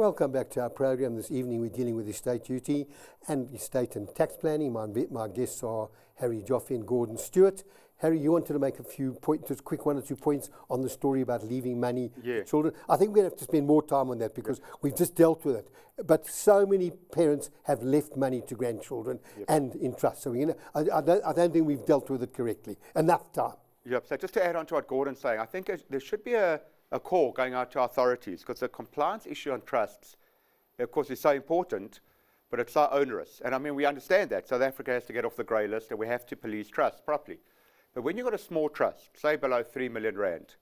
Welcome back to our program. This evening we're dealing with estate duty and estate and tax planning. My guests are Harry Joffe and Gordon Stewart. Harry, you wanted to make a few points, just quick 1 or 2 points on the story about leaving money to children. I think we're going to have to spend more time on that because we've just dealt with it. But so many parents have left money to grandchildren and in trust. So I don't think we've dealt with it correctly. Enough time. Yep. So just to add on to what Gordon's saying, I think there should be a call going out to authorities because the compliance issue on trusts, of course, is so important, but it's so onerous. And I mean, we understand that. South Africa has to get off the grey list and we have to police trusts properly. But when you've got a small trust, say below 3 million rand,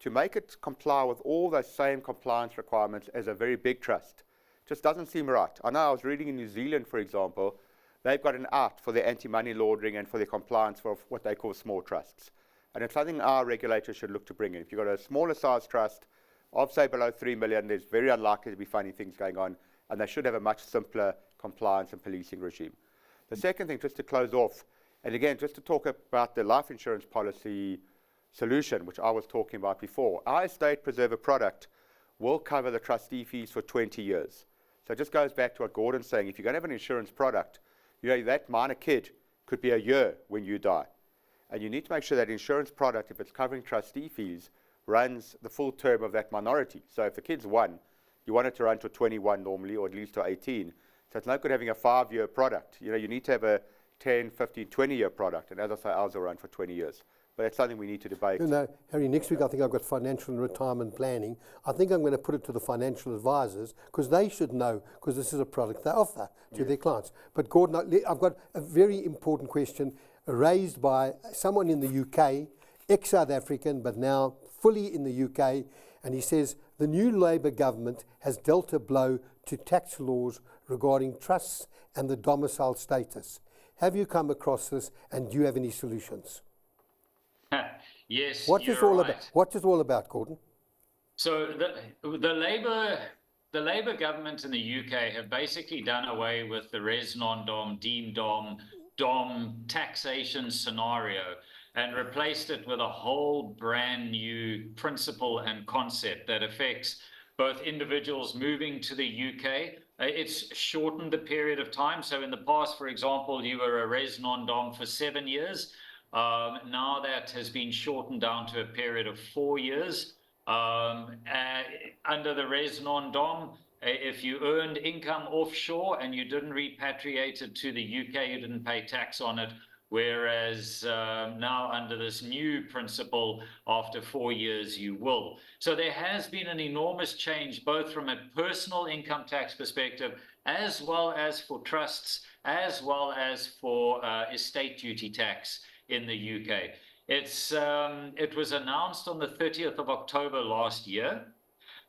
to make it comply with all those same compliance requirements as a very big trust, just doesn't seem right. I know I was reading in New Zealand, for example, they've got an out for their anti-money laundering and for their compliance for what they call small trusts. And it's something our regulators should look to bring in. If you've got a smaller size trust of, say, below 3 million, there's very unlikely to be funny things going on, and they should have a much simpler compliance and policing regime. The second thing, just to close off, and again, just to talk about the life insurance policy solution, which I was talking about before, our estate preserver product will cover the trustee fees for 20 years. So it just goes back to what Gordon's saying. If you're going to have an insurance product, you know, that minor kid could be a year when you die. And you need to make sure that insurance product, if it's covering trustee fees, runs the full term of that minority. So if the kid's 1, you want it to run to 21 normally, or at least to 18. So it's no good having a 5-year product. You know, you need to have a 10, 15, 20-year product. And as I say, ours will run for 20 years. But it's something we need to debate. No, Harry, next week I think I've got financial and retirement planning. I think I'm going to put it to the financial advisors because they should know, because this is a product they offer to their clients. But Gordon, I've got a very important question raised by someone in the UK, ex-South African, but now fully in the UK. And he says, the new Labour government has dealt a blow to tax laws regarding trusts and the domicile status. Have you come across this, and do you have any solutions? Yes, What's this all about? What's this all about, Gordon? So the Labour government in the UK have basically done away with the res non-dom, deemed dom taxation scenario and replaced it with a whole brand new principle and concept that affects both individuals moving to the UK. It's shortened the period of time. So in the past, for example, you were a res non-dom for 7 years. Now that has been shortened down to a period of 4 years. Under the res non-dom, if you earned income offshore and you didn't repatriate it to the UK, you didn't pay tax on it. Whereas now under this new principle, after 4 years, you will. So there has been an enormous change, both from a personal income tax perspective, as well as for trusts, as well as for estate duty tax in the UK. It was announced on the 30th of October last year.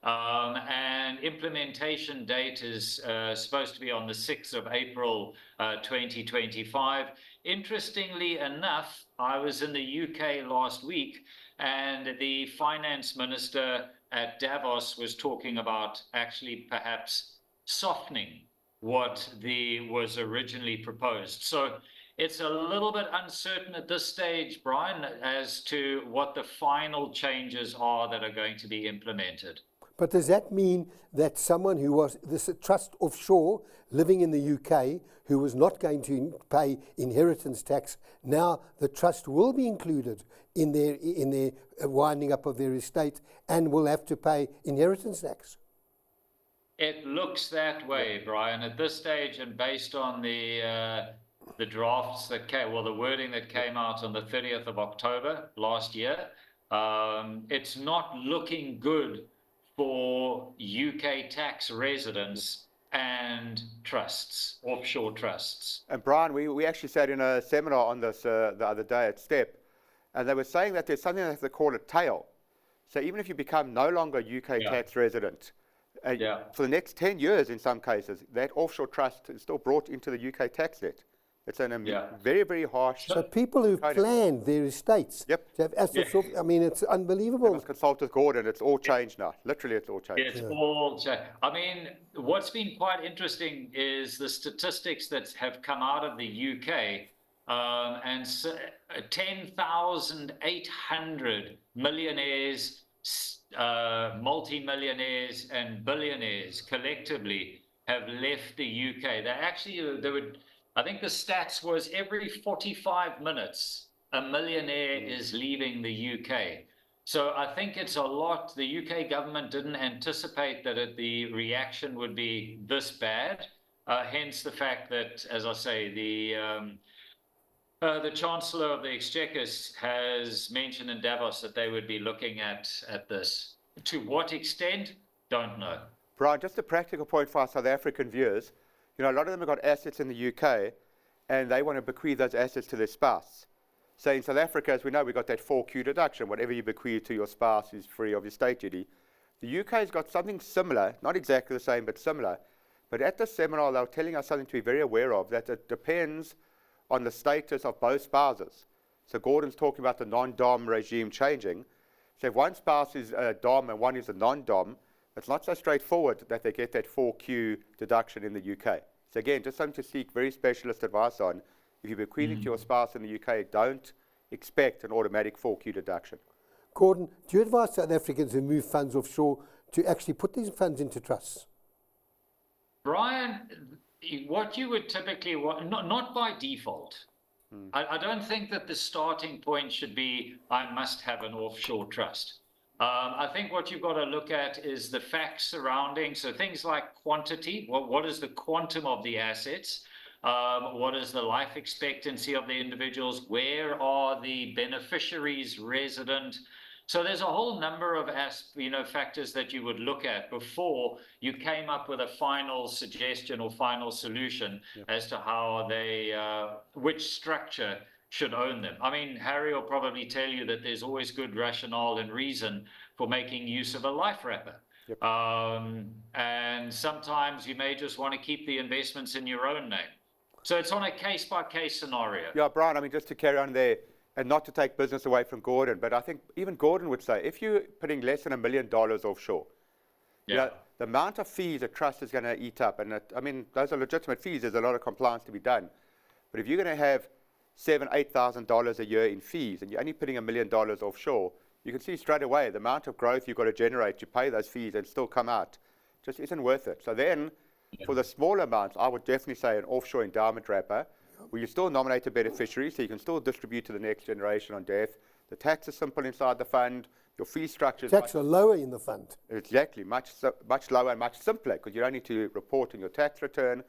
And implementation date is supposed to be on the 6th of April 2025. Interestingly enough, I was in the UK last week and the finance minister at Davos was talking about actually perhaps softening what was originally proposed. So it's a little bit uncertain at this stage, Bryan, as to what the final changes are that are going to be implemented. But does that mean that someone who was this trust offshore living in the UK who was not going to pay inheritance tax, now the trust will be included in their winding up of their estate and will have to pay inheritance tax? It looks that way, Bryan, at this stage, and based on the drafts that came, well, the wording that came out on the 30th of October last year, it's not looking good for UK tax residents and trusts, offshore trusts. And Bryan, we actually sat in a seminar on this the other day at STEP, and they were saying that there's something that they call a tail. So even if you become no longer a UK tax resident, for the next 10 years in some cases, that offshore trust is still brought into the UK tax net. It's a very, very harsh. So people who've planned their estates to have assets, I mean, it's unbelievable. I must consult with Gordon. It's all changed now. Literally, it's all changed. It's all changed. I mean, what's been quite interesting is the statistics that have come out of the UK, and 10,800 millionaires multimillionaires and billionaires collectively have left the UK. They actually, they would, I think the stats was every 45 minutes, a millionaire is leaving the UK. So I think it's a lot. The UK government didn't anticipate that the reaction would be this bad. Hence the fact that, as I say, the Chancellor of the Exchequer has mentioned in Davos that they would be looking at this. To what extent? Don't know. Bryan, just a practical point for our South African viewers. You know, a lot of them have got assets in the UK, and they want to bequeath those assets to their spouse. So in South Africa, as we know, we've got that 4Q deduction. Whatever you bequeath to your spouse is free of your state duty. The UK has got something similar, not exactly the same, but similar. But at the seminar, they were telling us something to be very aware of, that it depends on the status of both spouses. So Gordon's talking about the non-dom regime changing. So if one spouse is a dom and one is a non-dom, it's not so straightforward that they get that 4Q deduction in the UK. So again, just something to seek very specialist advice on. If you're bequeathing to your spouse in the UK, don't expect an automatic 4Q deduction. Gordon, do you advise South Africans who move funds offshore to actually put these funds into trusts? Bryan, what you would typically want, not by default. I don't think that the starting point should be, I must have an offshore trust. I think what you've got to look at is the facts surrounding, so things like quantity, what is the quantum of the assets, what is the life expectancy of the individuals, where are the beneficiaries resident. So there's a whole number of factors that you would look at before you came up with a final suggestion or final solution as to how they, which structure should own them. I mean, Harry will probably tell you that there's always good rationale and reason for making use of a life wrapper. Yep. And sometimes you may just want to keep the investments in your own name. So it's on a case-by-case scenario. Yeah, Bryan, I mean, just to carry on there, and not to take business away from Gordon, but I think even Gordon would say, if you're putting less than $1 million offshore, you know, the amount of fees a trust is going to eat up, and I mean, those are legitimate fees. There's a lot of compliance to be done. But if you're going to have $7,000, $8,000 a year in fees, and you're only putting $1 million offshore, you can see straight away the amount of growth you've got to generate to pay those fees and still come out just isn't worth it. So then, for the smaller amounts, I would definitely say an offshore endowment wrapper, where you still nominate a beneficiary, so you can still distribute to the next generation on death. The tax is simple inside the fund. Your fee structure is Tax are lower in the fund. exactly much lower and much simpler, because you don't need to report on your tax return,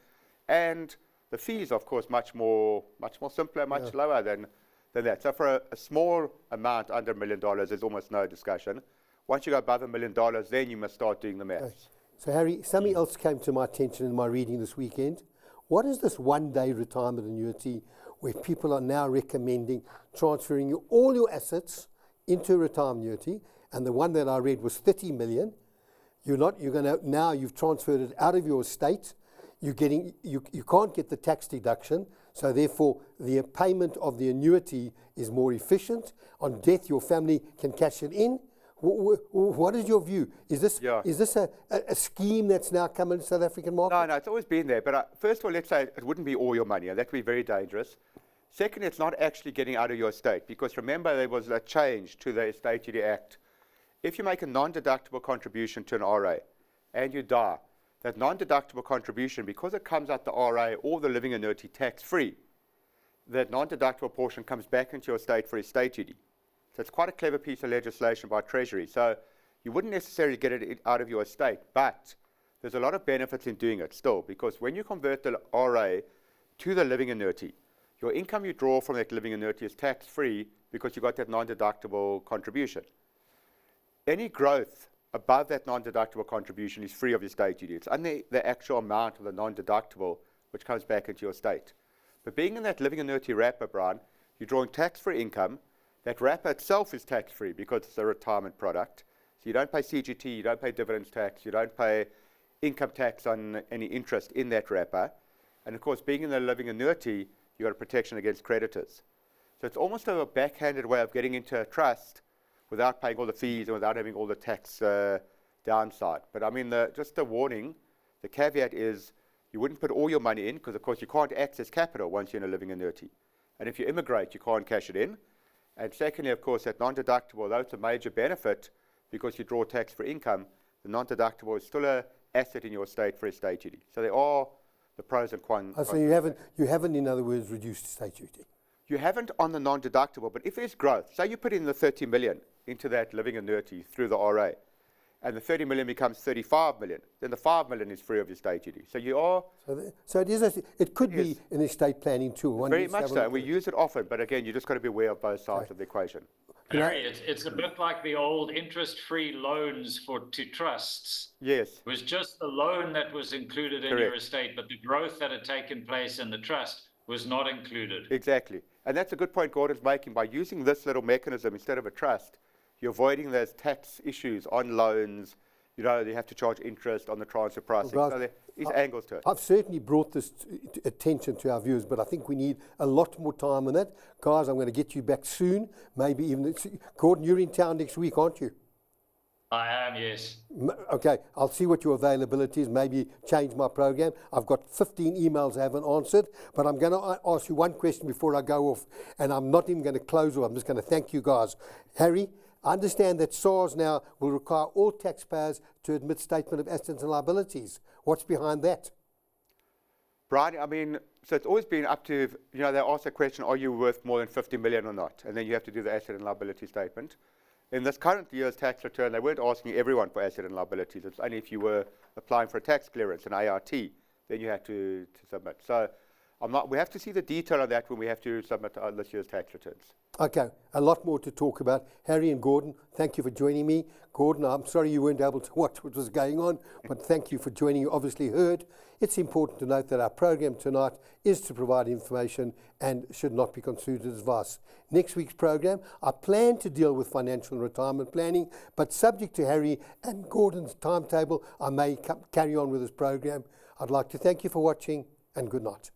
and the fees, of course, much more simpler, much lower than that. So for a small amount under $1 million, there's almost no discussion. Once you go above $1 million, then you must start doing the maths. Okay. So Harry, something else came to my attention in my reading this weekend. What is this one-day retirement annuity where people are now recommending transferring all your assets into a retirement annuity? And the one that I read was 30 million. Now you've transferred it out of your estate. You can't get the tax deduction, so therefore the payment of the annuity is more efficient. On death, your family can cash it in. What is your view? Is this a scheme that's now come into the South African market? No, it's always been there. But first of all, let's say it wouldn't be all your money, and that would be very dangerous. Second, it's not actually getting out of your estate, because remember there was a change to the Estate Duty Act. If you make a non-deductible contribution to an RA and you die, that non-deductible contribution, because it comes out the RA or the living annuity tax-free, that non-deductible portion comes back into your estate for estate duty. So it's quite a clever piece of legislation by Treasury. So you wouldn't necessarily get it out of your estate, but there's a lot of benefits in doing it still, because when you convert the RA to the living annuity, your income you draw from that living annuity is tax-free because you got that non-deductible contribution. Any growth above that non-deductible contribution is free of your estate duty. It's only the actual amount of the non-deductible which comes back into your estate. But being in that living annuity wrapper, Bryan, you're drawing tax-free income. That wrapper itself is tax-free because it's a retirement product. So you don't pay CGT, you don't pay dividends tax, you don't pay income tax on any interest in that wrapper. And of course, being in the living annuity, you've got a protection against creditors. So it's almost a backhanded way of getting into a trust without paying all the fees and without having all the tax downside. But I mean, just a warning, the caveat is you wouldn't put all your money in, because of course you can't access capital once you're in a living annuity. And if you immigrate, you can't cash it in. And secondly, of course, that non-deductible, though it's a major benefit, because you draw tax for income, the non-deductible is still an asset in your estate for estate duty. So there are the pros and cons. So you haven't, in other words, reduced estate duty. You haven't on the non-deductible, but if there's growth, say you put in the 30 million into that living annuity through the RA, and the 30 million becomes 35 million, then the 5 million is free of your estate duty. So you are... So it could be an estate planning tool. Very much so, and we use it often, but again, you just got to be aware of both sides of the equation. Harry, it's a bit like the old interest-free loans to trusts. Yes. It was just the loan that was included in your estate, but the growth that had taken place in the trust was not included. Exactly. And that's a good point Gordon's making. By using this little mechanism instead of a trust, you're avoiding those tax issues on loans. You know, they have to charge interest on the transfer pricing. Well, so there is angles to it. I've certainly brought this attention to our viewers, but I think we need a lot more time on that. Guys, I'm going to get you back soon. Maybe even... Gordon, you're in town next week, aren't you? I am, yes. Okay, I'll see what your availability is, maybe change my program. I've got 15 emails I haven't answered, but I'm going to ask you one question before I go off, and I'm not even going to close off. I'm just going to thank you guys. Harry, I understand that SARS now will require all taxpayers to admit statement of assets and liabilities. What's behind that? Bryan, I mean, so it's always been up to, you know, they ask the question, are you worth more than 50 million or not? And then you have to do the asset and liability statement. In this current year's tax return, they weren't asking everyone for asset and liabilities. It's only if you were applying for a tax clearance, an ART, then you had to submit. So we have to see the detail of that when we have to submit this year's tax returns. Okay, a lot more to talk about. Harry and Gordon, thank you for joining me. Gordon, I'm sorry you weren't able to watch what was going on, but thank you for joining. You obviously heard. It's important to note that our program tonight is to provide information and should not be construed as advice. Next week's program, I plan to deal with financial and retirement planning, but subject to Harry and Gordon's timetable, I may carry on with this program. I'd like to thank you for watching, and good night.